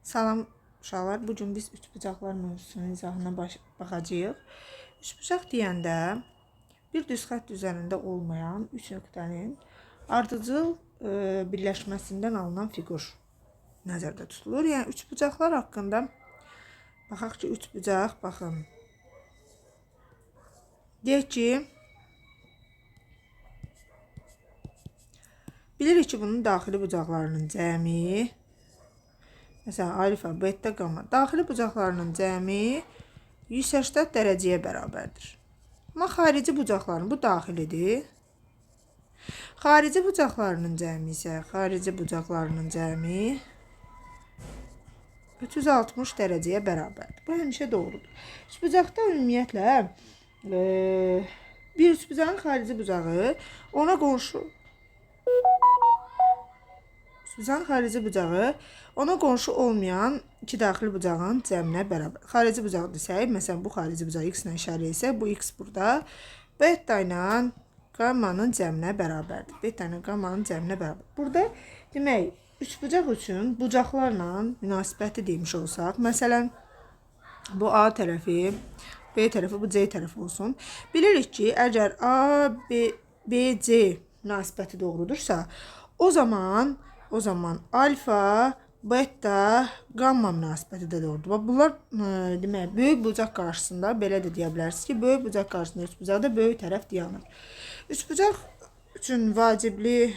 Salam uşaqlar, bugün biz üçbucaqlar mövzusunun izahına baxacağıq. Üçbucaq deyəndə bir düz xətt üzərində olmayan üç nöqtənin ardıcıl birləşməsindən alınan fiqur nəzərdə tutulur. Yəni üçbucaqlar haqqında baxaq ki, üçbucaq, baxın. Deyək ki, bilirik ki, bunun daxili bucaqlarının cəmi, məsələn, alfa, beta, gamma, daxili bucaqlarının cəmi 180 dərəcəyə bərabərdir. Amma xarici bucaqların, bu daxilidir. Xarici bucaqlarının cəmi isə, cəmi 360 dərəcəyə bərabərdir. Bu həmişə doğrudur. Üçbucaqda ümumiyyətlə bir üçbucağın xarici bucağı ona qonşu olmayan iki daxili bucağın cəminə bərabər. Xarici bucaq desək, məsələn, bu xarici bucaq x ilə işarə isə, bu x burada beta ilə qammanın cəminə bərabərdir. Beta ilə qammanın cəminə bərabər. Burada demək, üçbucaq üçün bucaqlarla münasibəti demiş olsaq, məsələn, bu A tərəfi, B tərəfi, bu C tərəfi olsun. Bilirik ki, əgər A, B, C münasibəti doğrudursa, o zaman alfa, beta, gamma münasibəti də doğrudur. Bunlar demək, böyük bucaq qarşısında belə də deyə bilərsiniz ki, böyük bucaq qarşısında üçbucaqda böyük tərəf dayanır. Üçbucaq üçün vacibli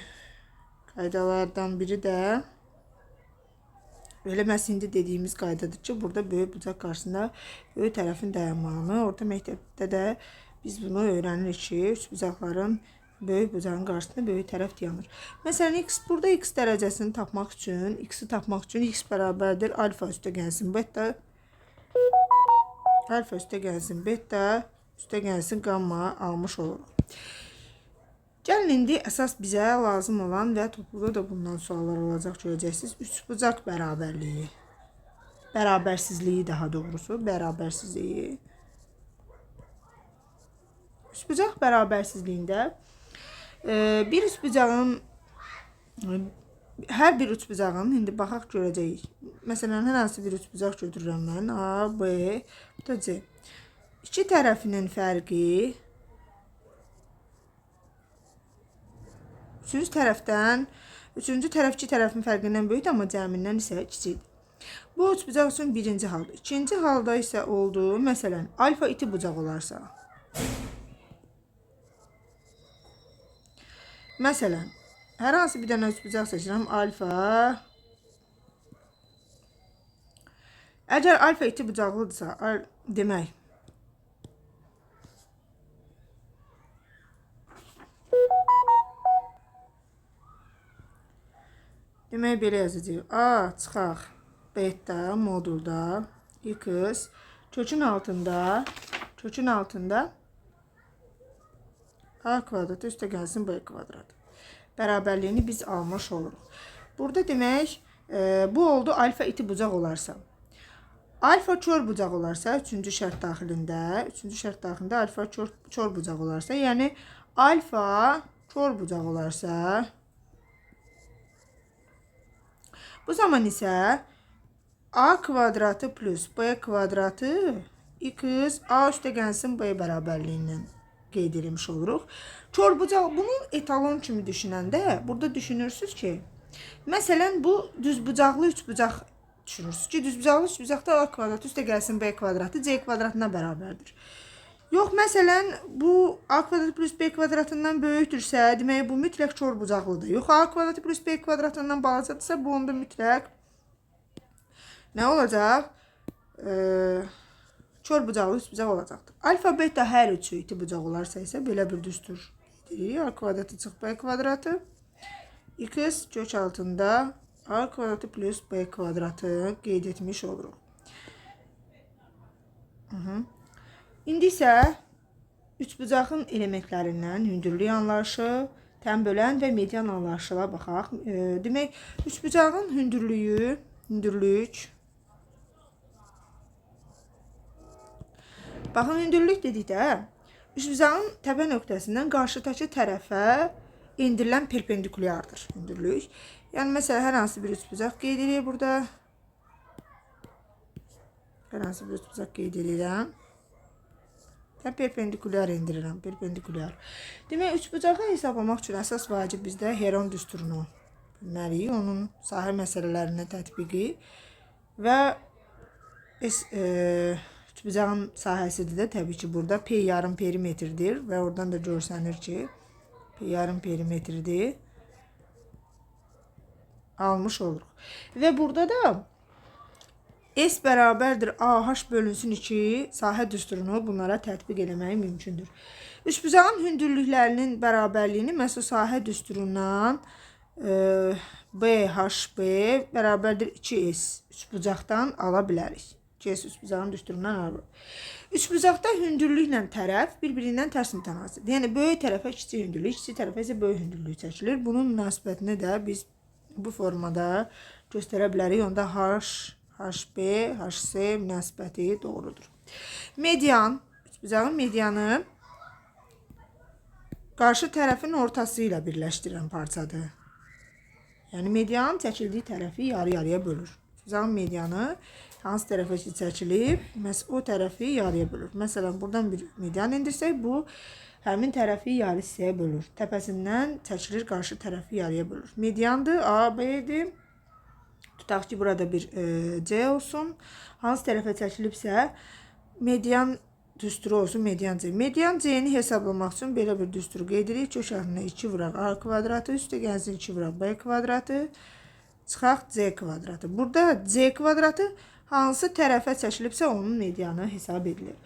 qaydalardan biri də belə məhz indi dediyimiz qaydadır ki, burada böyük bucaq qarşısında böyük tərəfin dayanmağını, orta məktəbdə də biz bunu öyrənirik ki, üçbucaqların böyük bucağın qarşısında böyük tərəf dayanır. Məsələn, burada x dərəcəsini tapmaq üçün, x-i tapmaq üçün x bərabərdir alfa üstə gəlsin beta, üstə gəlsin gamma almış oluruq. Gəlin indi əsas bizə lazım olan və topluda da bundan suallar olacaq, görəcəksiniz. Üçbucaq bərabərliyi. Bərabərsizliyi daha doğrusu. Bərabərsizliyi. Üçbucaq bərabərsizliyində bir üçbucağın, hər bir üçbucağın, indi baxaq görəcəyik. Məsələn, hər hansı bir üçbucaq götürürəm mən. A, B, bu da C. İki tərəfinin fərqi üçüncü tərəf iki tərəfin fərqindən böyükdür, amma cəmindən isə kiçikdir. Bu üçbucaq üçün birinci halda. İkinci halda isə oldu, məsələn, alfa iti bucaq olarsa. Məsələn, hər hansı bir dənə üçbucaq seçirəm, alfa. Əgər alfa iti bucaqlıdırsa, demək, belə yazacağıq. A çıxaq beta modulda x kökün altında a kvadratı üstə gəlsin b kvadratı. Bərabərliyini biz almış oluruq. Burada demək, bu oldu alfa iti bucaq olarsa. Alfa kör bucaq olarsa, üçüncü şərt daxilində alfa kör bucaq olarsa, yəni alfa kör bucaq olarsa, bu zaman isə a kvadratı plus b kvadratı x a üstə gəlsin b bərabərliyindən qeyd edilmiş oluruq. Kör bucaq, bunu etalon kimi düşünəndə burada düşünürsünüz ki, məsələn, bu düzbucaqlı üçbucaq düşünürsünüz ki, düzbucaqlı üçbucaqda a kvadratı üstə gəlsin b kvadratı c kvadratına bərabərdir. Yox, məsələn, bu a kvadratı plus b kvadratından böyükdürsə, demək, bu mütləq kör bucaqlıdır. Yox, a kvadratı plus b kvadratından balacadırsa, bu onda mütləq nə olacaq? Kör bucaqlı üçbucaq olacaqdır. Alfa, beta hər üçü iti bucaq olarsa isə, belə bir düstur deyirik. A kvadratı çıx b kvadratı, x kök altında a kvadratı plus b kvadratı qeyd etmiş oluruq. İndi isə üçbucağın elementlərindən hündürlük anlayışı, tən bölən və median anlayışına baxaq. Demək, üçbucağın baxın, hündürlük dedikdə, üçbucağın təpə nöqtəsindən qarşıdakı tərəfə endirilən perpendikulyardır hündürlük. Yəni, məsələn, hər hansı bir üçbucaq qeyd edilir burada. Hər hansı bir üçbucaq qeyd edirəm. Perpendikulyar indirirəm. Perpendikulyar. Demək, üçbucağı hesablamaq üçün əsas vacib bizdə Heron düsturunu bilməliyik. Onun sahə məsələlərinə tətbiqi və üçbucağın sahəsidir də təbii ki, burada P yarım perimetrdir və oradan da görsənir ki, P yarım perimetrdir. Almış oluruq. Və burada da S bərabərdir AH bölünsün 2 sahə düsturunu bunlara tətbiq eləmək mümkündür. Üçbucağın hündürlüklərinin bərabərliyini məhz o sahə düsturundan BHB bərabərdir 2S üçbucaqdan ala bilərik. 2S üçbucağın düsturundan ala bilərik. Üçbucaqda hündürlüklə tərəf bir-birindən tərs mütənasibdir. Yəni, böyük tərəfə kiçik hündürlük, kiçik tərəfə isə böyük hündürlük çəkilir. Bunun münasibətini də biz bu formada göstərə bilərik. Onda HB, HC münasibəti doğrudur. Median, üçbucağın medianı qarşı tərəfin ortası ilə birləşdirən parçadır. Yəni, medianın çəkildiyi tərəfi yarı-yarıya bölür. Üçbucağın medianı hansı tərəfə ki çəkilib, o tərəfi yarıya bölür. Məsələn, buradan bir median indirsək, bu həmin tərəfi yarı hissəyə bölür. Təpəsindən çəkilir, qarşı tərəfi yarıya bölür. Mediandır, A, B-dir. Tutaq ki, burada bir C olsun. Hansı tərəfə çəkilibsə, median düsturu olsun, median C. Median C-ni hesablamaq üçün belə bir düsturu qeyd edirik. Köşəsində 2 vuraq A kvadratı, üstə gəlsin 2 vuraq B kvadratı, çıxaq C kvadratı. Burada C kvadratı hansı tərəfə çəkilibsə, onun medianı hesab edilir.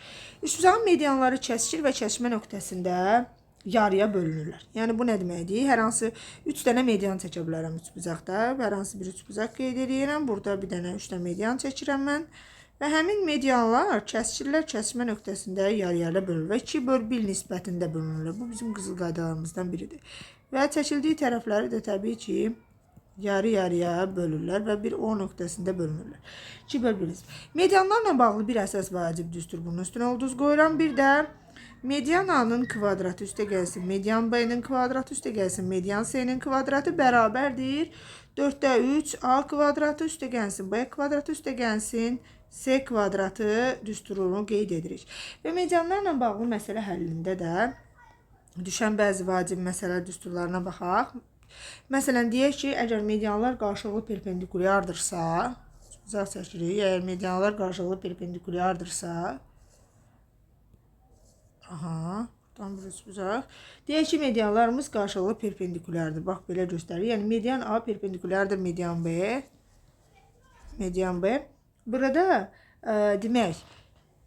Üçbucağın medianları kəskin və kəsmə nöqtəsində yarıya bölünürlər. Yəni, bu nə deməkdir? Hər hansı 3 dənə median çəkə bilərəm üçbucaqda. Hər hansı bir üçbucaq qeyd edirəm. Burada bir dənə 3 dənə median çəkirəm mən. Və həmin medianlar kəskinlər kəsmə nöqtəsində yarı-yarıya bölünür və 2/1 nisbətində bölünürlər. Bu bizim qızıl qaydalarımızdan biridir. Və çəkildiyi tərəfləri də təbii ki, yarı-yarıya bölürlər və bir O nöqtəsində bölünürlər. 2/1. Medianlarla bağlı bir əsas vacib düstur bunun üstünə ulduz qoyuram. Bir də median A-nın kvadratı üstə gəlsin, median B-nin kvadratı üstə gəlsin, median C-nin kvadratı bərabərdir 4/3 A kvadratı üstə gəlsin, B kvadratı üstə gəlsin, C kvadratı düsturunu qeyd edirik. Və medianlarla bağlı məsələ həllində də düşən bəzi vacib məsələ düsturlarına baxaq. Məsələn, deyək ki, əgər medianlar qarşılıqlı perpendikulyardırsa, uzaq çəkirik, əgər medianlar qarşılıqlı perpendikulyardırsa, buradan bir üçbucaq. Deyək ki, medianlarımız qarşılıqlı perpendikulyardır. Bax, belə göstərir. Yəni, median A perpendikulyardır median B. Median B. Burada demək,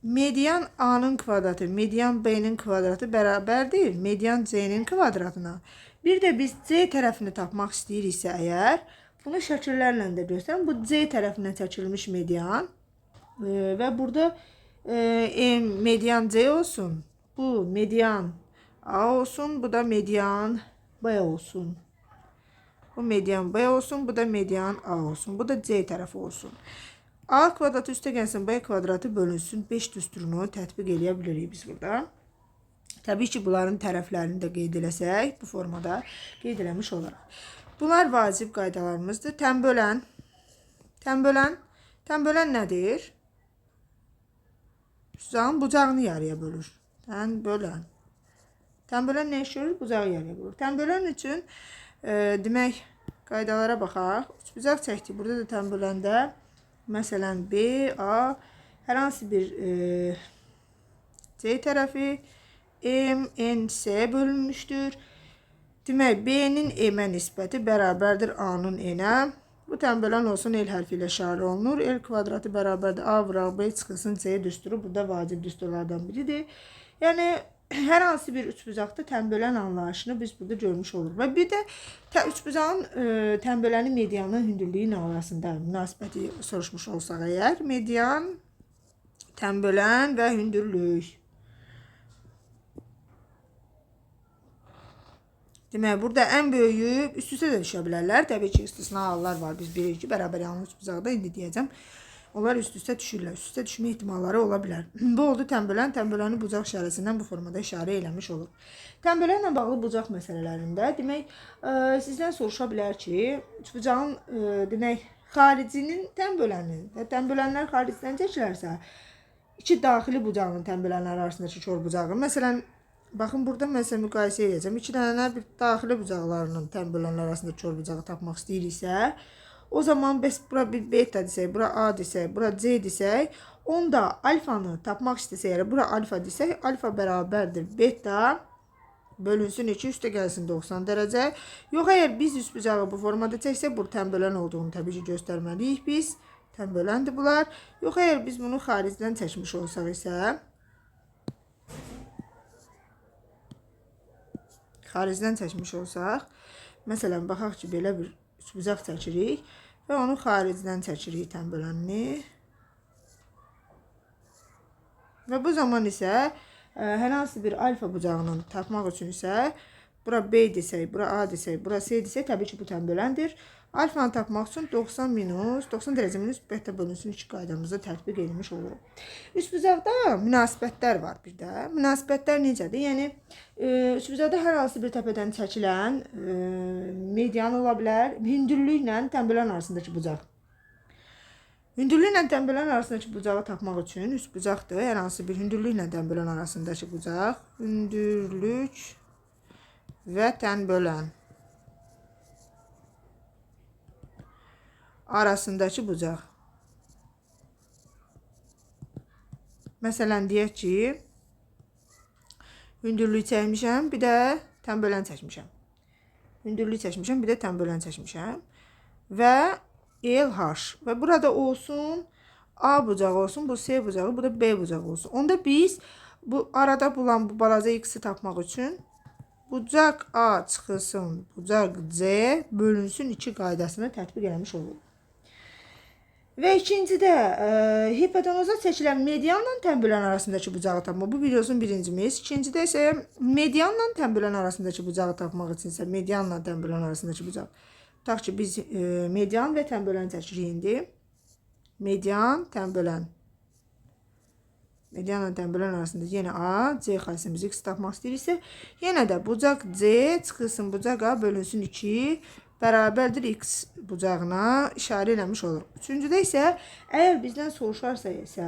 median A-nın kvadratı, median B-nin kvadratı bərabərdir median C-nin kvadratına. Bir də biz C tərəfini tapmaq istəyiriksə əgər, bunu şəkillərlə də göstərim. Bu C tərəfindən çəkilmiş median və burada median C olsun. Bu median A olsun, bu da median B olsun. Bu median B olsun, bu da median A olsun. Bu da C tərəfi olsun. A kvadratı üstə gəlsin, B kvadratı bölünsün. 5 düsturunu tətbiq eləyə bilirik biz burada. Təbii ki, bunların tərəflərini də qeyd eləsək, bu formada qeyd eləmiş olaraq. Bunlar vacib qaydalarımızdır. Tənbölən. Tənbölən nədir? Üçbucağın bucağını yarıya bölür. Tənbölən. Tənbölən nə iş görür? Bucağı yarıya bölür. Tənbölən üçün demək, qaydalara baxaq. Üçbucaq çəkdik. Burada da tənböləndə məsələn B, A, hər hansı bir C tərəfi M, N, C bölünmüşdür. Demək, B-nin M-ə nisbəti bərabərdir A-nın N-ə. Bu tənbölən olsun, L hərfi ilə işarə olunur. L kvadratı bərabərdir A vuraq B çıxılsın C düsturu. Burada vacib düsturlardan biridir. Yəni, hər hansı bir üçbucaqda tənbölən anlayışını biz burada görmüş oluruq. Və bir də üçbucağın tənböləni medianın hündürlüyü arasında münasibəti soruşmuş olsaq əgər, median, tənbölən və hündürlük. Demək, burada ən böyüyü üst-üstə də düşə bilərlər. Təbii ki, istisna hallar var. Biz bilirik ki, bərabər yanlı üçbucaqda indi deyəcəm. Onlar üst-üstə düşürlər. Üst-üstə düşmə ehtimalları ola bilər. Bu oldu tənbölən. Tənböləni bucaq işarəsindən bu formada işarə eləmiş olur. Tənbölənlə bağlı bucaq məsələlərində demək, sizdən soruşa bilər ki, üçbucağın demək, xaricinin tən böləninin və tən bölənlər xaricdən çəkilərsə, iki daxili bucağının tən bölənlər arasındakı kör bucağı. Məsələn, baxın burada məsələn müqayisə edəcəm. İki dənə bir daxili bucaqlarının tən bölənlər arasında kör bucağı tapmaq istəyiriksə, o zaman bəs bura bir beta desək, bura A desək, bura C desək, onda alfanı tapmaq istəsək, yəni bura alfa desək, alfa bərabərdir beta bölünsün 2 üstə gəlsin 90 dərəcə. Yox, əgər biz üst bucağı bu formada çəksək, bu tən bölən olduğunu təbii ki göstərməliyik biz. Tən böləndir bunlar. Yox, əgər biz bunu xaricdən çəkmiş olsaq isə, xaricdən çəkmiş olsaq, məsələn, baxaq ki, belə bir üst bucaq çəkirik və onu xaricdən çəkirik tən bölənini. Və bu zaman isə hər hansı bir alfa bucağını tapmaq üçün isə bura B desək, bura A desək, bura C desək, təbii ki bu tən böləndir. Alfanı tapmaq üçün 90 dərəcə minus beta bölünsün 2 qaydamızda tətbiq edilmiş olur. Üst bucaqda münasibətlər var bir də. Münasibətlər necədir? Yəni üst bucaqda hər hansı bir təpədən çəkilən median ola bilər, hündürlüklə tən bölən arasındakı bucaq. Hündürlüklə tən bölən arasındakı bucağı tapmaq üçün üst bucaqdır. Hər hansı bir hündürlüklə tən bölən arasındakı bucaq. Hündürlük və tən bölən arasındakı bucaq. Məsələn, deyək ki, hündürlük çəkmişəm, bir də tən bölən çəkmişəm. Hündürlük çəkmişəm, bir də tən bölən çəkmişəm. Və LH və burada olsun A bucağı olsun, bu C bucağı, bu da B bucağı olsun. Onda biz bu arada bulan bu balaca x-i tapmaq üçün bucaq A çıxılsın, bucaq C bölünsün 2 qaydasını tətbiq eləmiş olur. Və ikincidə hipotenuza çəkilən medianla tən bölən arasındakı bucağı tapmaq. Bu videosun birincimiz. İkincidə isə medianla tən bölən arasındakı bucağı tapmaq üçün isə medianla tən bölən arasındakı bucaq. Tutaq ki, biz median və tən bölən çəkirik indi. Median, tən bölən. Medianla tən bölən arasında yenə A, C xassimizi x tapmaq istəyiriksə, yenə də bucaq C çıxılsın bucaq A bölünsün 2 bərabərdir x bucağına işarə eləmiş olur. Üçüncüdə isə, əgər bizdən soruşarsa isə,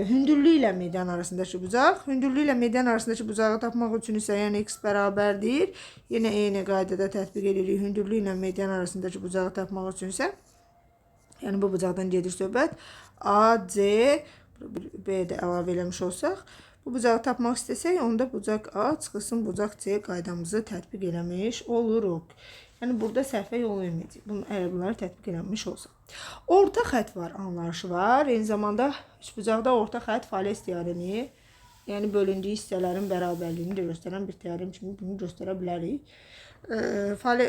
hündürlük ilə median arasındakı bucaq, hündürlük ilə median arasındakı bucağı tapmaq üçün isə, yəni x bərabərdir. Yenə eyni qaydada tətbiq edirik. Hündürlük ilə median arasındakı bucağı tapmaq üçün isə, yəni bu bucaqdan gedir söhbət. A, C, B də əlavə eləmiş olsaq, bu bucağı tapmaq istəsək, onda bucaq A çıxılsın bucaq C qaydamızı tətbiq eləmiş oluruq. Yəni burada səhvə yol verməyəcək. Əgər bunları tətbiq eləmiş olsa. Orta xətt var, anlayışı var. Eyni zamanda üçbucaqda orta xətt fales teoremi, yəni bölündüyü hissələrin bərabərliyini də göstərən bir teorem kimi bunu göstərə bilərik.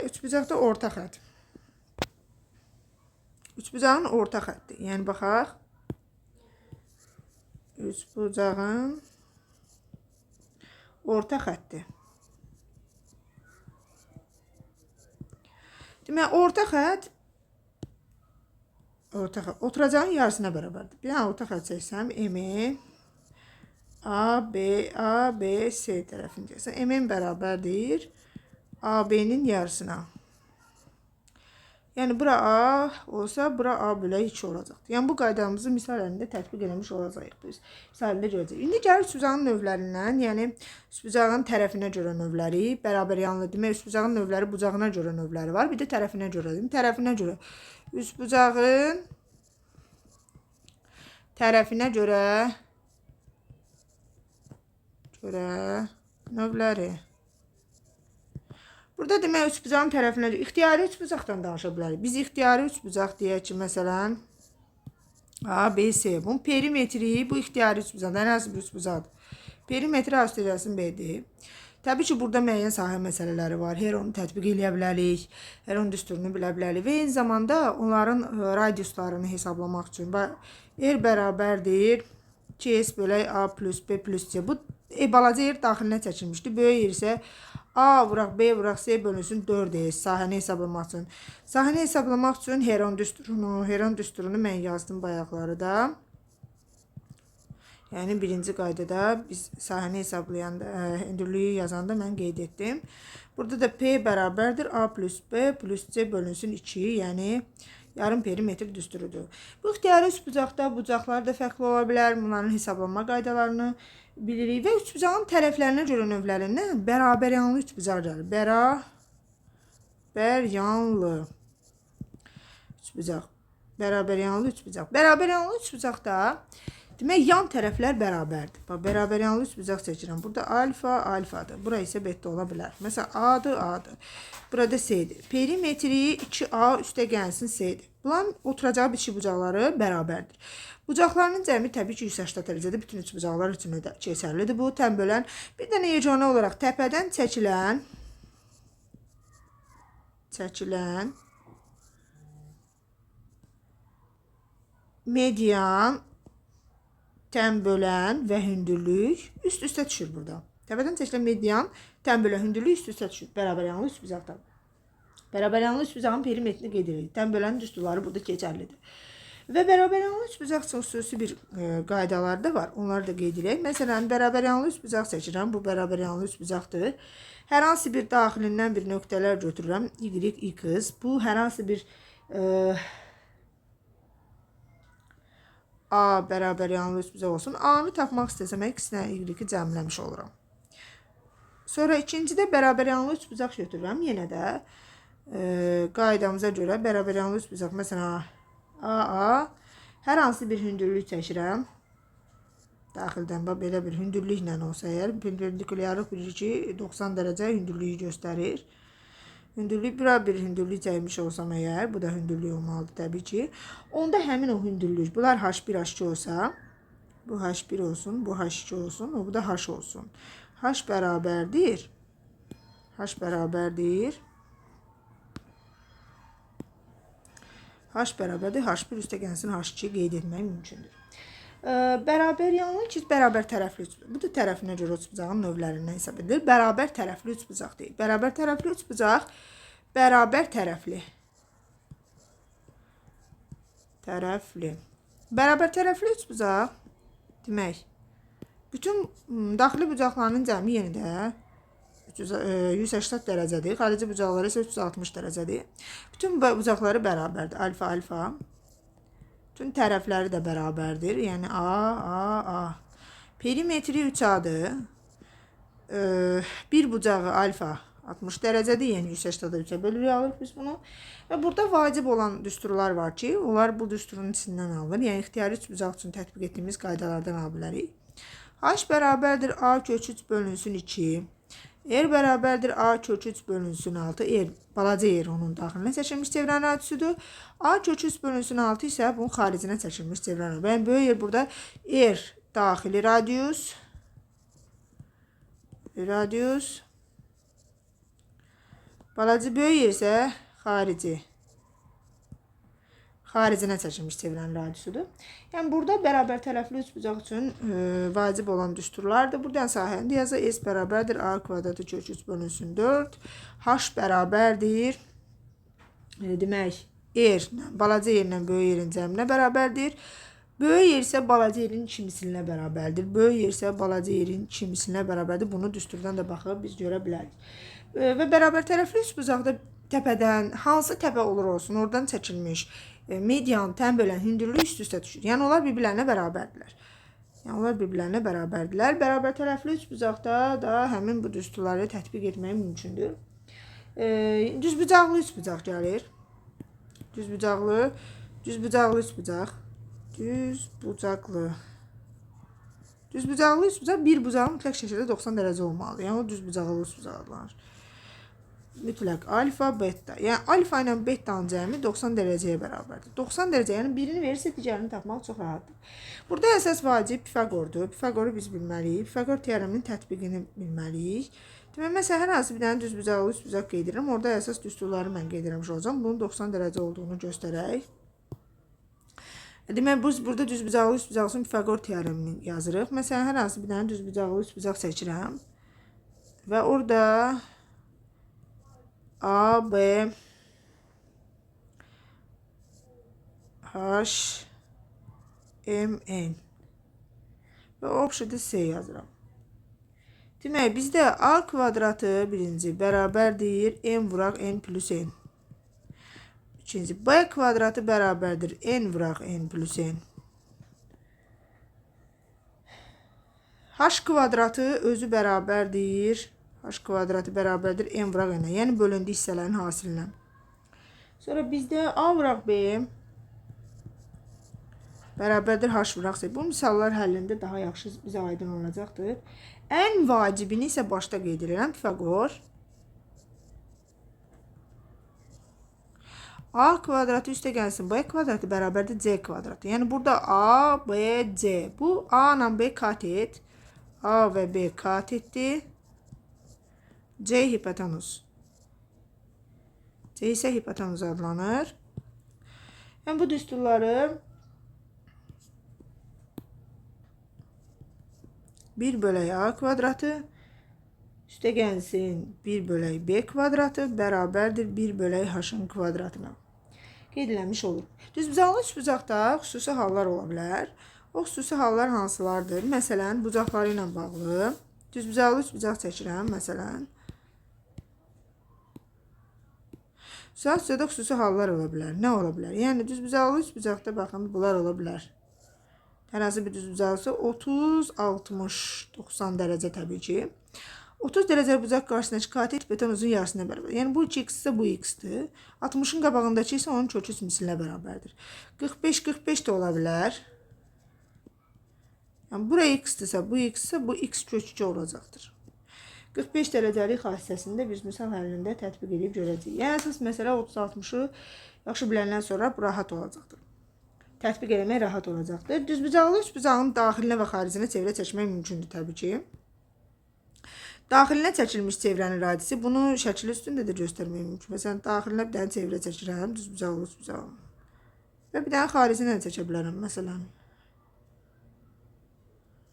Üçbucaqda orta xətt. Üçbucağın orta xətti. Yəni baxaq. Üçbucağın orta xətti. Demək, orta xətt oturacağın yarısına bərabərdir. Bir dənə orta xətt çəksəm, M, A, B, C tərəfini çəksəm. M bərabərdir AB-nin yarısına. Yəni, bura A olsa, bura A bölə 2 olacaqdır. Yəni, bu qaydamızı misallərində tətbiq eləmiş olacaq biz. Misalində görəcək. İndi gəlir üçbucağın növlərindən, yəni üçbucağın tərəfinə görə növləri, bərabər yanlı demək, üçbucağın növləri bucağına görə növləri var. Bir də tərəfinə görə deyim. Tərəfinə görə. Üçbucağın tərəfinə görə növləri. Burada demək, üçbucağın tərəfinə ixtiyari üçbucaqdan danışa bilərik. Biz ixtiyari üçbucaq deyək ki, məsələn, A, B, C. Bunun perimetri, bu ixtiyari üçbucaqdan hər hansı bir üçbucaqdır. Perimetri Avstriyasının B-dir. Təbii ki, burada müəyyən sahə məsələləri var. Hər onu tətbiq eləyə bilərik, hər onun düsturunu bilə bilərik və eyni zamanda onların radiuslarını hesablamaq üçün R bərabərdir 2S bölək A plus B plus C. Bu balaca yer daxilinə çəkilmişdir. Böyük yer isə A vuraq, B vuraq, C bölünsün 4S sahəni hesablamaq üçün. Sahəni hesablamaq üçün Heron düsturunu mən yazdım bayaqları da. Yəni birinci qaydada biz sahəni hesablayanda, hündürlüyü yazanda mən qeyd etdim. Burada da P bərabərdir A plus B plus C bölünsün 2. Yəni yarım perimetr düsturudur. Bu ixtiyari üçbucaqda bucaqlar da fərqli ola bilər. Bunların hesablanma qaydalarını bilirik və üçbucağın tərəflərinə görə növlərindən bərabəryanlı üçbucaq gəlir. Bərabəryanlı üçbucaq. Bərabəryanlı üçbucaq. Bərabəryanlı üçbucaqda demək yan tərəflər bərabərdir. Bax, bərabəryanlı üçbucaq seçirəm. Burada alfa, alfadır. Bura isə beta ola bilər. Məsələn, A'dır, A'dır. Burada S'dir. Perimetri 2A üstə gəlsin S'dir. Bunların oturacağı bitişik bucaqları bərabərdir. Bucaqlarının cəmi təbii ki 180 dərəcədə bütün üç bucaqlar üçün də keçərlidir. Bu tən bölən bir dənə yeganə olaraq təpədən çəkilən median, tən bölən və hündürlük üst-üstə düşür burada. Təpədən çəkilən median, tən bölən hündürlük üst-üstə düşür. Bərabəryanlı üçbucaqda. Bərabəryanlı üçbucağın perimetrini qeyd edirik. Tən bölən düsturları burada keçərlidir. Və bərabəryanlı üçbucaq üçün xüsusi bir qaydalar da var. Onları da qeyd edək. Məsələn, bərabəryanlı üçbucaq seçirəm. Bu bərabəryanlı üçbucaqdır. Hər hansı bir daxilindən bir nöqtələr götürürəm. Y, X. Bu hər hansı bir A bərabəryanlı üçbucaq olsun. A-nı tapmaq istəsəm, ikisinə Y-i cəmləmiş oluram. Sonra ikincidə bərabəryanlı üçbucaq götürürəm. Yenə də qaydamıza görə bərabəryanlı üçbucaq. Məsələn, AA hər hansı bir hündürlük çəkirəm. Daxildən belə bir hündürlüklə olsa əgər, perpendikulyarlıq bilir ki 90 dərəcə hündürlüyü göstərir. Hündürlük bir hündürlük çəkmiş olsam əgər, bu da hündürlük olmalıdır təbii ki. Onda həmin o hündürlük, bunlar H1, H2 olsa, bu H1 olsun, bu H2 olsun, bu da H olsun. H bərabərdir. H bərabərdir. H bərabərdir. H1 üstə gəlsin H2 qeyd etmək mümkündür. Bərabəryanlı ikiz bərabər tərəfli üçbucaq. Bu da tərəfinə görə üçbucağın növlərindən hesab edilir. Bərabər tərəfli üçbucaq deyil. Bərabər tərəfli üçbucaq bərabər tərəfli. Bərabər tərəfli üçbucaq demək bütün daxili bucaqlarının cəmi yenə də 180 dərəcədir. Xarici bucaqları isə 360 dərəcədir. Bütün bucaqları bərabərdir. Alfa, alfa. Bütün tərəfləri də bərabərdir. Yəni A. Perimetri 3A'dır. Bir bucağı alfa 60 dərəcədir. Yəni 180'də 3'ə bölürük alırıq biz bunu. Və burada vacib olan düsturlar var ki, onlar bu düsturun içindən alınır. Yəni ixtiyari üçbucaq üçün tətbiq etdiyimiz qaydalardan ala bilərik. H bərabərdir A kök 3 bölünsün 2. R bərabərdir A kök 3 bölünsün 6. R balaca yer onun daxilinə çəkilmiş çevrənin radiusudur. A kök 3 bölünsün 6 isə bunun xaricinə çəkilmiş çevrənin. Yəni böyük yer burada R daxili radius. Balaca böyük yer isə xarici. Xaricinə çəkilmiş çevrənin radiusudur. Yəni burada bərabər tərəfli üçbucaq üçün vacib olan düsturlardır. Buradan sahəni yazır. S bərabərdir A kvadratı kök 3 bölünsün 4. H bərabərdir. Demək R balaca yerlə böyük yerin cəminə bərabərdir. Böyük yer isə balaca yerin 2 misilinə bərabərdir. Böyük yer isə balaca yerin 2 misilinə bərabərdir. Bunu düsturdan da baxıb biz görə bilərik. Və bərabər tərəfli üçbucaqda təpədən hansı təpə olur olsun, oradan çəkilmiş median, tən bölən hündürlük üst-üstə düşür. Yəni onlar bir-birlərinə bərabərdirlər. Bərabər tərəfli üçbucaqda da həmin bu düsturları tətbiq etmək mümkündür. Düzbucaqlı üçbucaq gəlir. Düzbucaqlı üçbucaq. Düzbucaqlı üçbucaq bir bucağın mütləq şəkildə 90 dərəcə olmalıdır. Yəni o düzbucaqlı üçbucaq adlanır. Mütləq alfa, beta. Yəni alfa ilə betanın cəmi 90 dərəcəyə bərabərdir. 90 dərəcə, yəni birini verirsə digərini tapmaq çox rahatdır. Burada əsas vacib Pifaqordur. Pifaqoru biz bilməliyik. Pifaqor teoreminin tətbiqini bilməliyik. Demək, məsələn, hər hansı bir dənə düzbucaqlı üçbucaq qeyd edirəm. Orada əsas düsturları mən qeyd etmiş olacağam. Bunun 90 dərəcə olduğunu göstərək. Demək, biz burada düzbucaqlı üçbucaq üçün Pifaqor teoremini yazırıq. Məsələn, hər hansı bir dənə düzbucaqlı üçbucaq seçirəm. Və orada A, B, H, M, N və obşədə C yazıram. Demək, bizdə A kvadratı birinci bərabərdir M vuraq N plus N. İkinci, b kvadratı bərabərdir n vuraq n plus n. H kvadratı özü bərabərdir. H kvadratı bərabərdir n vuraq n. Yəni bölündü hissələrin hasilinə. Sonra bizdə a vuraq b bərabərdir h vuraq c. Bu misallar həllində daha yaxşı bizə aydın olacaqdır. Ən vacibini isə başda qeyd edirəm. Pifaqor a kvadratı üstə gəlsin. B kvadratı bərabərdir c kvadratı. Yəni burada a, b, c. Bu a ilə b katet. A və b katetdir. C hipotenuz. C isə hipotenuz adlanır. Yəni bu düsturları 1 bölək a kvadratı üstə gəlsin 1 bölək b kvadratı bərabərdir 1 bölək h-ın kvadratına. Qeyd eləmiş olur. Düzbucaqlı üçbucaqda xüsusi hallar ola bilər. O xüsusi hallar hansılardır? Məsələn, bucaqları ilə bağlı. Düzbucaqlı üçbucaq çəkirəm, məsələn. Üstədə xüsusi hallar ola bilər. Nə ola bilər? Yəni, düzbucaqlı üçbucaqda baxın, bunlar ola bilər. Hər hansı bir düzbucaqlısı 30, 60, 90 dərəcə təbii ki. 30 dərəcə bucaq qarşısındakı katet hipotenuzun yarısına bərabər. Yəni bu 2x isə bu x-dir. 60-ın qabağındakı isə onun kök 3 misilinə bərabərdir. 45 də ola bilər. Yəni bura x-dirsə, bu x-dirsə, bu x kök 2 olacaqdır. 45 dərəcəlik xassəsində biz misal həllində tətbiq edib görəcəyik. Yəni əsas məsələ 30-60-ı yaxşı biləndən sonra bu rahat olacaqdır. Tətbiq eləmək rahat olacaqdır. Düzbucaqlı üçbucağın daxilinə və xaricinə çevrə çəkmək mümkündür təbii ki. Daxilinə çəkilmiş çevrənin radisi bunu şəkil üstündə də göstərmək mümkün. Məsələn, daxilinə bir dənə çevrə çəkirəm, düzbucaqlı üçbucağın. Və bir dənə xaricinə də çəkə bilərəm, məsələn.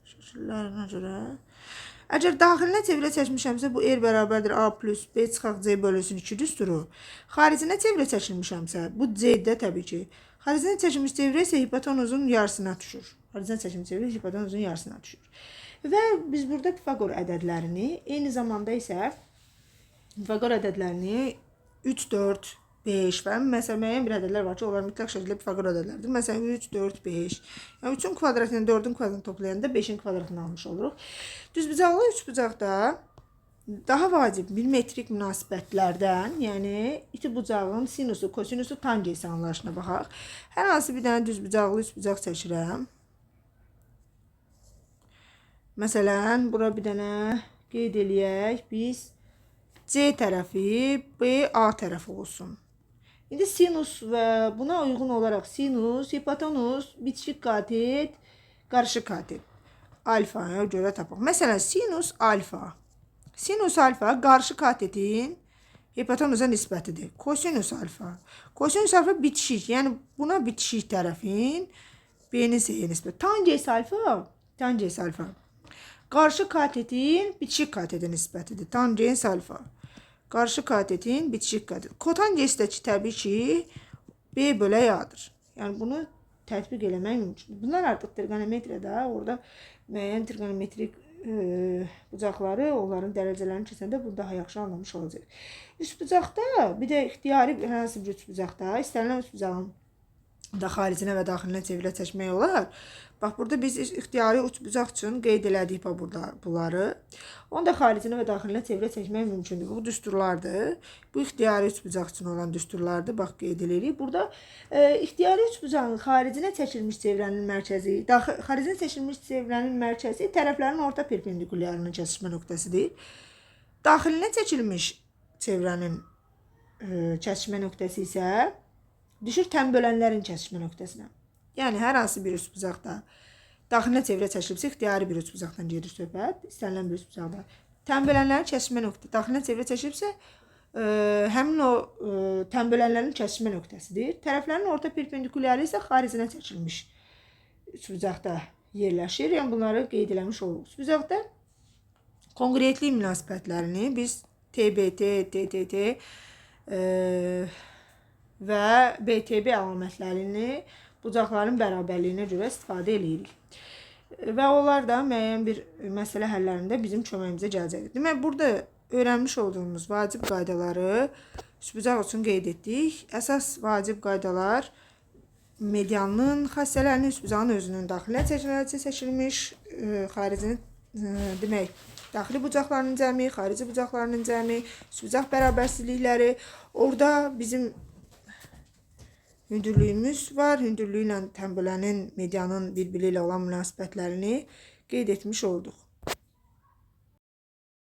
Şəkillərinə görə. Əgər daxilinə çevrə çəkmişəmsə, bu r bərabərdir a plus b çıxaq c bölünsün 2 düsturu. Xaricinə çevrə çəkilmişəmsə, bu c-də təbii ki. Xaricinə çəkilmiş çevrə isə hipotenuzun yarısına düşür. Xaricinə çəkilmiş çevrə hipotenuzun yarısına düşür. Və biz burada Pifaqor ədədlərini, eyni zamanda isə Pifaqor ədədlərini 3, 4, 5 və məsələn, müəyyən bir ədədlər var ki, onlar mütləq şəkildə Pifaqor ədədlərdir. Məsələn, 3, 4, 5. Yəni 3-ün kvadratını, 4-ün kvadratını toplayanda 5-in kvadratını almış oluruq. Düzbucaqlı üçbucaqda daha vacib bir metrik münasibətlərdən, yəni iti bucağın sinusu, kosinusu, tangesi anlayışına baxaq. Hər hansı bir dənə düzbucaqlı üçbucaq çəkirəm. Məsələn, bura bir dənə qeyd eləyək, biz C tərəfi, B, A tərəfi olsun. İndi sinus və buna uyğun olaraq sinus, hipotenuz, bitişik katet, qarışıq katet. Alfaya görə tapaq. Məsələn, sinus alfa. Sinus alfa qarışıq katetin hipotenuza nisbətidir. Kosinus alfa. Kosinus alfa bitişik, yəni buna bitişik tərəfin B-nin C-yə nisbəti. Tangens alfa. Qarşı katetin bitişik katetin nisbətidir. Tangens alfa. Qarşı katetin bitişik kateti. Kotangesdəki təbii ki B bölək A-dır. Yəni bunu tətbiq eləmək mümkündür. Bunlar artıq trigonometriyada, orada müəyyən trigonometrik bucaqları, onların dərəcələrini keçəndə bunu daha yaxşı anlamış olacaq. Üçbucaqda, bir də ixtiyari hər hansı bir üçbucaqda istənilən üçbucağın da xaricinə və daxilinə çevrə çəkmək olar. Bax, burada biz ixtiyari üçbucaq üçün qeyd elədik bunları. Onu da xaricinə və daxilinə çevrə çəkmək mümkündür. Bu düsturlardır. Bu ixtiyari üçbucaq üçün olan düsturlardır. Bax, qeyd eləyirik. Burada ixtiyari üçbucağın xaricinə çəkilmiş çevrənin mərkəzi, xaricinə çəkilmiş çevrənin mərkəzi tərəflərin orta perpendikulyarının kəsişmə nöqtəsidir. Daxilinə çəkilmiş çevrənin kəsişmə nöqtəsi isə düşür tənbölənlərin kəsişmə nöqtəsinə. Yəni, hər hansı bir üçbucaqda daxilinə çevrə çəkilibsə, ixtiyari bir üçbucaqdan gedir söhbət, istənilən bir üçbucaqda. Tənbölənlərin kəsişmə nöqtəsi, daxilinə çevrə çəkilibsə, həmin o tənbölənlərin kəsişmə nöqtəsidir. Tərəflərin orta perpendikulyarı isə xaricinə çəkilmiş üçbucaqda yerləşir. Yəni, bunları qeyd eləmiş oluruq. Üçbucaqda konkretlik münasibətlərini biz TBT, TTT və BTB əlamətlərini bucaqların bərabərliyinə görə istifadə edirik. Və onlar da müəyyən bir məsələ həllərində bizim köməyimizə gələcəkdir. Demək, burada öyrənmiş olduğumuz vacib qaydaları Üsbucaq üçün qeyd etdik. Əsas vacib qaydalar medianın xassələrini, üsbucağın özünün daxilən seçilməsi seçilmiş, xaricini demək, daxili bucaqlarının cəmi, xarici bucaqlarının cəmi, üsbucaq bərabərsizlikləri. Orada bizim hündürlüyümüz var. Hündürlüyü ilə tənbələnin, medianın bir-biri ilə olan münasibətlərini qeyd etmiş olduq.